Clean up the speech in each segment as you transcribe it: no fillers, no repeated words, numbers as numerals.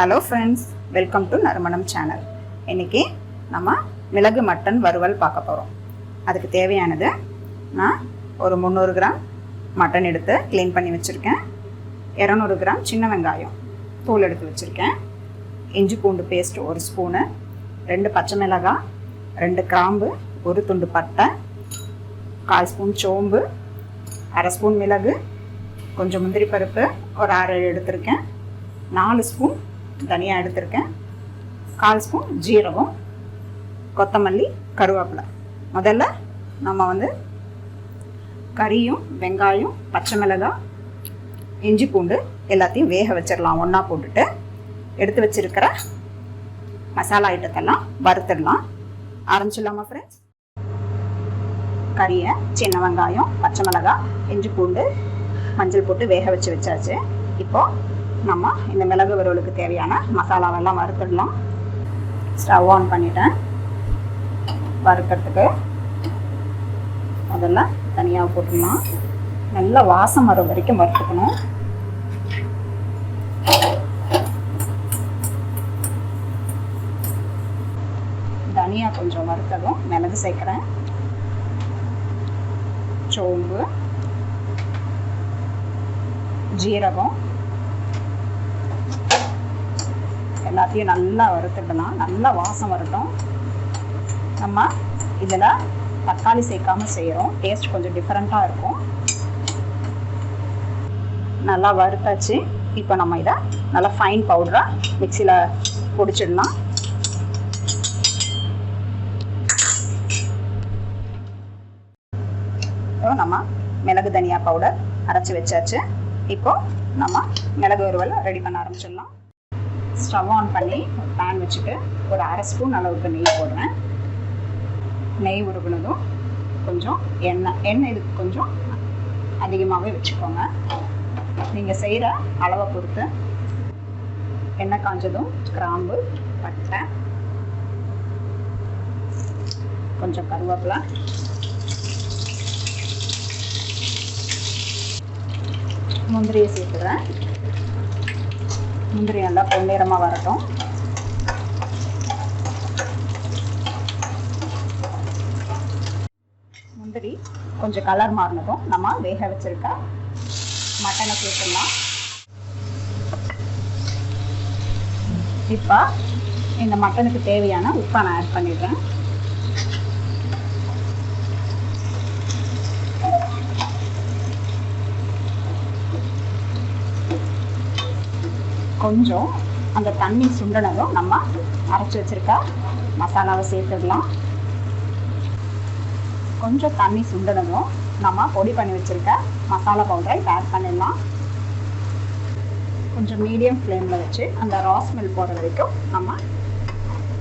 Hello friends, welcome to நறுமணம் channel. இன்றைக்கி நம்ம மிளகு மட்டன் வறுவல் பார்க்க போகிறோம். அதுக்கு தேவையானது நான் ஒரு 300 கிராம் மட்டன் எடுத்து க்ளீன் பண்ணி வச்சுருக்கேன். 200 கிராம் சின்ன வெங்காயம் தூள் எடுத்து வச்சுருக்கேன். இஞ்சி பூண்டு பேஸ்ட் 1 ஸ்பூனு, 2 பச்சை மிளகாய், 2 கிராம்பு, 1 துண்டு பட்டை, 1/4 ஸ்பூன் சோம்பு, 1/2 ஸ்பூன் மிளகு, கொஞ்சம் முந்திரி பருப்பு ஒரு 6 எடுத்திருக்கேன், 4 ஸ்பூன் தனியா எடுத்திருக்கேன், 1/4 ஸ்பூன் ஜீரகம், கொத்தமல்லி, கருவேப்பிலை. முதல்ல நம்ம கறியும் வெங்காயம் பச்சை மிளகாய் இஞ்சி பூண்டு எல்லாத்தையும் வேக வச்சிடலாம். ஒன்றா போட்டுட்டு எடுத்து வச்சிருக்கிற மசாலா ஐட்டத்தெல்லாம் வறுத்துடலாம். ஆரம்பிச்சிடலாமா ஃப்ரெண்ட்ஸ்? கறியை சின்ன வெங்காயம் பச்சை மிளகாய் இஞ்சி பூண்டு மஞ்சள் போட்டு வேக வச்சாச்சு. இப்போது நம்ம இந்த மிளகு வறுவலுக்கு தேவையான மசாலாவெல்லாம் வறுத்துடலாம். ஸ்டவ் ஆன் பண்ணிட்டேன். வறுக்கிறதுக்கு முதல்ல தனியாக போட்டுடலாம். நல்லா வாசம் வர வரைக்கும் வறுத்துக்கணும். தனியாக கொஞ்சம் வறுத்ததும் மிளகு சேர்க்குறேன், சோம்பு, ஜீரகம் எல்லாத்தையும் நல்லா வறுத்துடலாம். நல்லா வாசம் வரட்டும். நம்ம இதில் தக்காளி சேர்க்காமல் செய்கிறோம். டேஸ்ட் கொஞ்சம் டிஃப்ரெண்ட்டாக இருக்கும். நல்லா வறுத்தாச்சு. இப்போ நம்ம இதை நல்லா ஃபைன் பவுடராக மிக்சியில் பொடிச்சிடலாம். நம்ம மிளகு தனியா பவுடர் அரைச்சி வச்சாச்சு. இப்போ நம்ம மிளகு வறுவல் ரெடி பண்ண ஆரம்பிச்சிடலாம். ஸ்டவ் ஆன் பண்ணி ஒரு பேன் வச்சுட்டு ஒரு 1/2 ஸ்பூன் அளவுக்கு நெய் போடுறேன். நெய் உருகுனதும் கொஞ்சம் எண்ணெய் இதுக்கு கொஞ்சம் அதிகமாகவே வச்சுக்கோங்க. நீங்கள் செய்கிற அளவை பொறுத்து. எண்ணெய் காஞ்சதும் கிராம்பு, பட்டை, கொஞ்சம் கருவேப்பிலை, முந்திரியை சேர்த்துறேன். முந்திரி நல்லா பொன்னிறமாக வரட்டும். முந்திரி கொஞ்சம் கலர் மாறினதும் நம்ம வேக வச்சிருக்க மட்டனை சேர்த்துடலாம். இப்போ இந்த மட்டனுக்கு தேவையான உப்பை நான் ஆட் பண்ணிடுறேன். கொஞ்சம் அந்த தண்ணி சுண்டனதும் நம்ம அரைச்சி வச்சிருக்க மசாலாவை சேர்த்துடலாம். கொஞ்சம் தண்ணி சுண்டனதும் நம்ம பொடி பண்ணி வச்சிருக்க மசாலா பவுடரை ஆட் பண்ணிடலாம். கொஞ்சம் மீடியம் ஃப்ளேமில் வச்சு அந்த ரா ஸ்மெல் போகிற வரைக்கும் நம்ம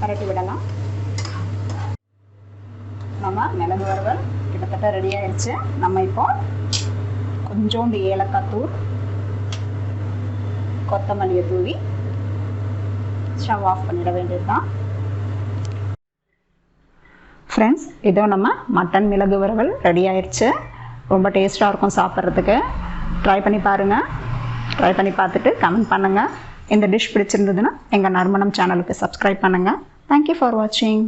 பரட்டி விடலாம். நம்ம மிளகு வறுவல் கிட்டத்தட்ட ரெடி ஆயிடுச்சு. நம்ம இப்போ கொஞ்சோண்டு ஏலக்காய் தூள், கொத்தமல்லியை தூவி ஸ்டவ் ஆஃப் பண்ணிட வேண்டியதுதான். ஃப்ரெண்ட்ஸ், இதோ நம்ம மட்டன் மிளகு வறுவல் ரெடி ஆயிடுச்சு. ரொம்ப டேஸ்ட்டாக இருக்கும் சாப்பிட்றதுக்கு. ட்ரை பண்ணி பாருங்கள். ட்ரை பண்ணி பார்த்துட்டு கமெண்ட் பண்ணுங்கள். இந்த டிஷ் பிடிச்சிருந்ததுன்னா எங்கள் நறுமணம் சேனலுக்கு சப்ஸ்கிரைப் பண்ணுங்கள். தேங்க்யூ ஃபார் வாட்சிங்.